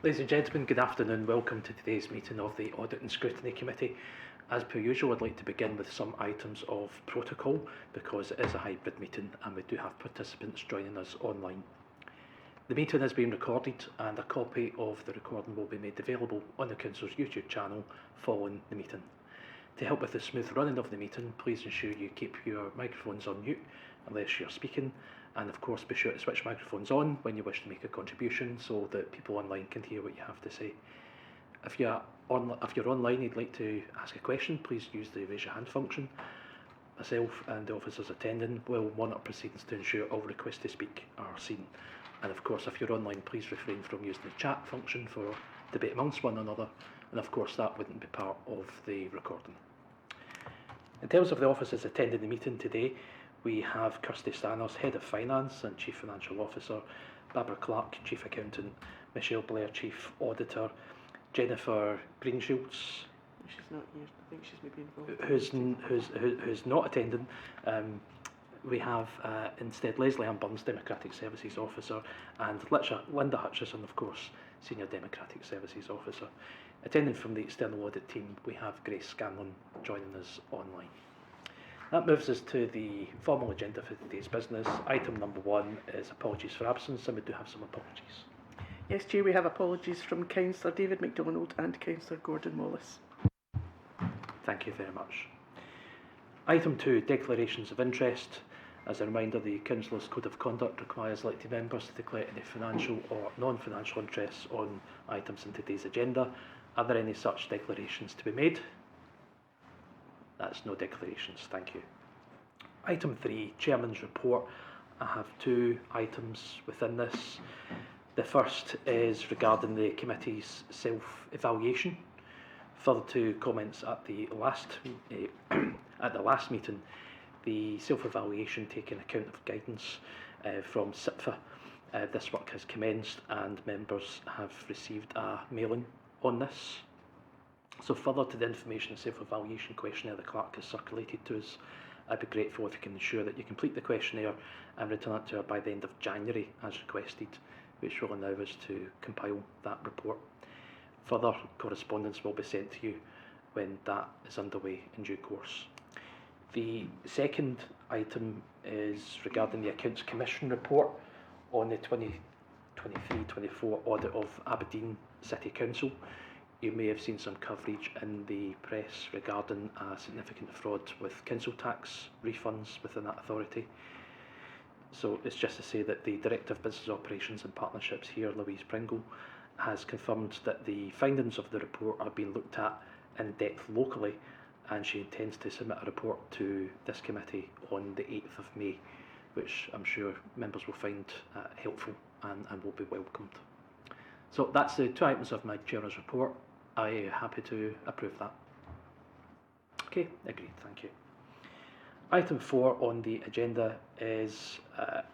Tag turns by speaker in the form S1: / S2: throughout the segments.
S1: Ladies and gentlemen, good afternoon. Welcome to today's meeting of the Audit and Scrutiny Committee. As per usual, I'd like to begin with some items of protocol because it is a hybrid meeting and we do have participants joining us online. The meeting has been recorded and a copy of the recording will be made available on the Council's YouTube channel following the meeting. To help with the smooth running of the meeting, please ensure you keep your microphones on mute unless you're speaking, and of course be sure to switch microphones on when you wish to make a contribution so that people online can hear what you have to say. If you're online and you'd like to ask a question, please use the raise your hand function. Myself and the officers attending will monitor proceedings to ensure all requests to speak are seen. And of course, if you're online, please refrain from using the chat function for debate amongst one another, and of course that wouldn't be part of the recording. In terms of the officers attending the meeting today, we have Kirsty Stanners, Head of Finance and Chief Financial Officer, Barbara Clark, Chief Accountant, Michelle Blair, Chief Auditor, Jennifer Greenshields.
S2: She's not here. I think she's maybe involved.
S1: Who's not attending. We have instead Leslie Ann Burns, Democratic Services Officer, and Linda Hutchison, of course, Senior Democratic Services Officer. Attending from the External Audit team, we have Grace Scanlon joining us online. That moves us to the formal agenda for today's business. Item number 1 is apologies for absence, and we do have some apologies.
S2: Yes, Chair, we have apologies from Councillor David MacDonald and Councillor Gordon Wallace.
S1: Thank you very much. Item 2, declarations of interest. As a reminder, the Councillors' Code of Conduct requires elected members to declare any financial or non-financial interests on items in today's agenda. Are there any such declarations to be made? That's no declarations, thank you. Item 3, Chairman's Report. I have 2 items within this. The first is regarding the committee's self-evaluation. Further to comments at the last meeting, the self-evaluation taking account of guidance from SIPFA. This work has commenced and members have received a mailing on this. So further to the information the self-evaluation questionnaire the clerk has circulated to us, I'd be grateful if you can ensure that you complete the questionnaire and return it to her by the end of January as requested, which will allow us to compile that report. Further correspondence will be sent to you when that is underway in due course. The second item is regarding the Accounts Commission report on the 2023-24 audit of Aberdeen City Council. You may have seen some coverage in the press regarding a significant fraud with council tax refunds within that authority. So it's just to say that the Director of Business Operations and Partnerships here, Louise Pringle, has confirmed that the findings of the report are being looked at in depth locally, and she intends to submit a report to this committee on the 8th of May, which I'm sure members will find helpful and will be welcomed. So that's the 2 items of my Chairman's report. I am happy to approve that. Okay, agreed, thank you. Item 4 on the agenda is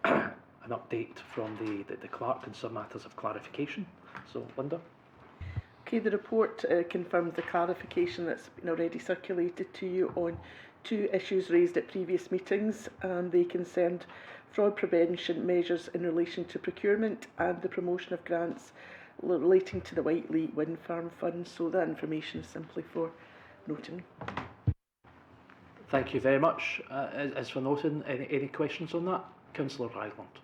S1: an update from the clerk on some matters of clarification. So, Linda.
S2: Okay, the report confirms the clarification that's been already circulated to you on 2 issues raised at previous meetings, and they concerned fraud prevention measures in relation to procurement and the promotion of grants relating to the Whiteley Wind Farm Fund. So that information is simply for noting.
S1: Thank you very much. As for noting, any questions on that? Councillor Ryland.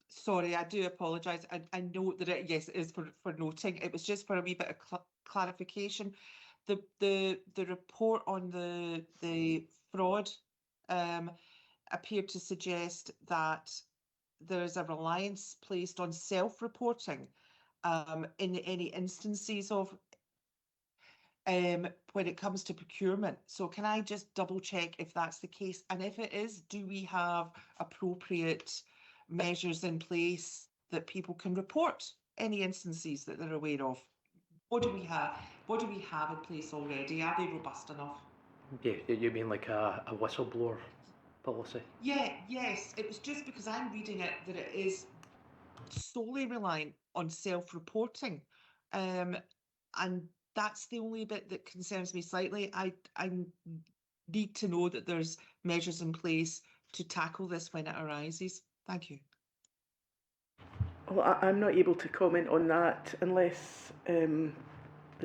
S3: Sorry, I do apologise. I know that yes, it is for noting. It was just for a wee bit of clarification. The report on the fraud appeared to suggest that there's a reliance placed on self-reporting in any instances of when it comes to procurement. So can I just double check if that's the case? And if it is, do we have appropriate measures in place that people can report any instances that they're aware of? What do we have? What do we have in place already? Are they robust enough?
S1: Yeah, you mean like a whistleblower policy?
S3: Yeah, yes. It was just because I'm reading it that it is solely reliant on self-reporting, and that's the only bit that concerns me slightly. I need to know that there's measures in place to tackle this when it arises. Thank you.
S2: Well, I'm not able to comment on that unless the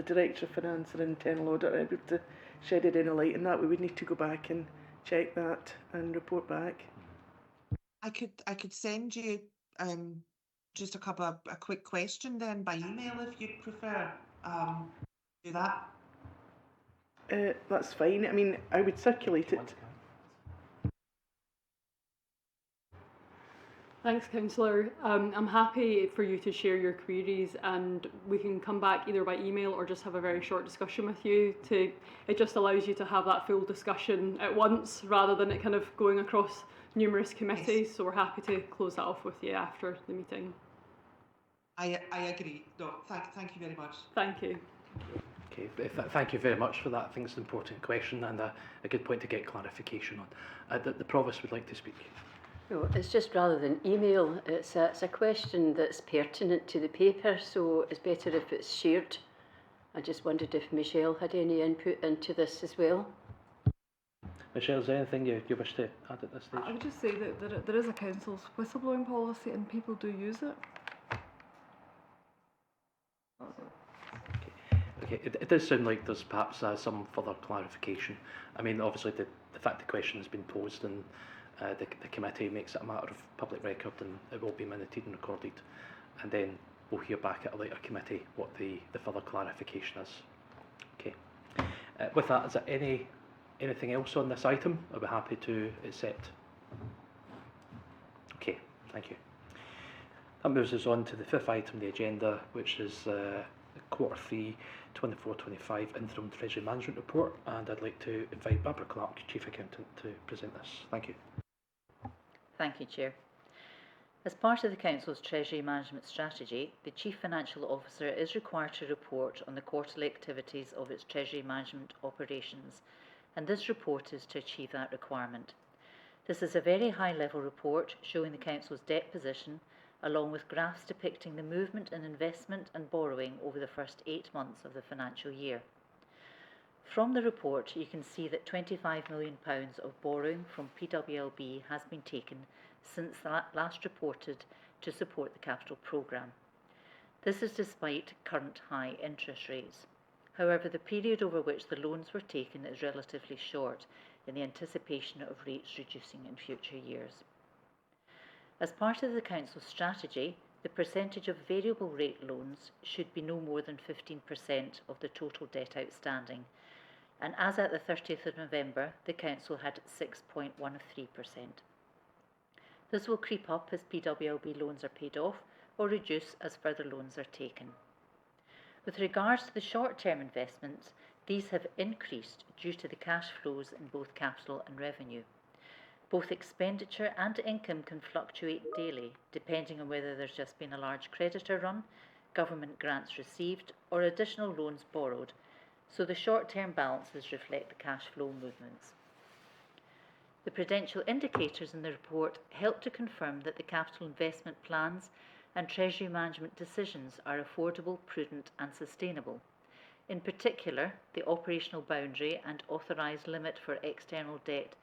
S2: Director of Finance and Internal Audit are able to shed any light on that. We would need to go back and check that and report back.
S3: I could send you just a quick question then by email if you'd prefer. Do that.
S2: That's fine. I mean, I would circulate it.
S4: Thanks, Councillor. I'm happy for you to share your queries, and we can come back either by email or just have a very short discussion with you. It just allows you to have that full discussion at once rather than it kind of going across numerous committees. So we're happy to close that off with you after the meeting.
S3: I agree. No, thank you very much.
S4: Thank you.
S1: Okay, thank you very much for that. I think it's an important question and a good point to get clarification on. The Provost would like to speak.
S5: No, it's just rather than email, it's a question that's pertinent to the paper, so it's better if it's shared. I just wondered if Michelle had any input into this as well.
S1: Michelle, is there anything you wish to add at this stage?
S6: I would just say that there is a council's whistleblowing policy and people do use it.
S1: Okay, it does sound like there's perhaps some further clarification. I mean, obviously the fact the question has been posed and the committee makes it a matter of public record and it will be minuted and recorded, and then we'll hear back at a later committee what the further clarification is. Okay. With that, is there anything else on this item? I'll be happy to accept. Okay, thank you. That moves us on to the fifth item on the agenda, which is Q3 24-25 Interim Treasury Management Report, and I'd like to invite Barbara Clark, Chief Accountant, to present this. Thank you.
S7: Thank you, Chair. As part of the Council's Treasury Management Strategy, the Chief Financial Officer is required to report on the quarterly activities of its Treasury Management operations, and this report is to achieve that requirement. This is a very high-level report showing the Council's debt position, along with graphs depicting the movement in investment and borrowing over the first 8 months of the financial year. From the report, you can see that £25 million of borrowing from PWLB has been taken since last reported to support the capital programme. This is despite current high interest rates. However, the period over which the loans were taken is relatively short in the anticipation of rates reducing in future years. As part of the Council's strategy, the percentage of variable rate loans should be no more than 15% of the total debt outstanding, and as at the 30th of November, the Council had 6.13%. This will creep up as PWLB loans are paid off or reduce as further loans are taken. With regards to the short-term investments, these have increased due to the cash flows in both capital and revenue. Both expenditure and income can fluctuate daily, depending on whether there's just been a large creditor run, government grants received, or additional loans borrowed, so the short-term balances reflect the cash flow movements. The prudential indicators in the report help to confirm that the capital investment plans and Treasury management decisions are affordable, prudent and sustainable. In particular, the operational boundary and authorised limit for external debt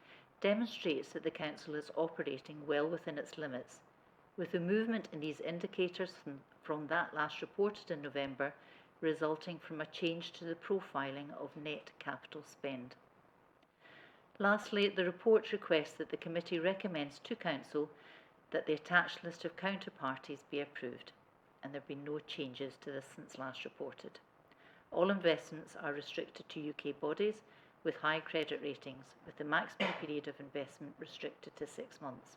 S7: demonstrates that the Council is operating well within its limits, with the movement in these indicators from that last reported in November resulting from a change to the profiling of net capital spend. Lastly, the report requests that the Committee recommends to Council that the attached list of counterparties be approved, and there have been no changes to this since last reported. All investments are restricted to UK bodies with high credit ratings, with the maximum period of investment restricted to 6 months.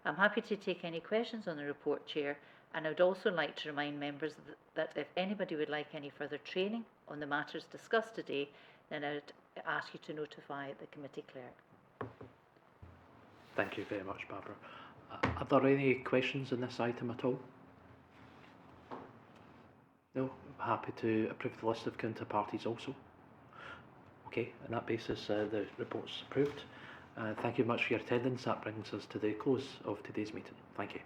S7: I'm happy to take any questions on the report, Chair, and I would also like to remind members that if anybody would like any further training on the matters discussed today, then I would ask you to notify the committee clerk.
S1: Thank you very much, Barbara. Are there any questions on this item at all? No? I'm happy to approve the list of counterparties also. Okay, on that basis, the report's approved. Thank you much for your attendance. That brings us to the close of today's meeting. Thank you.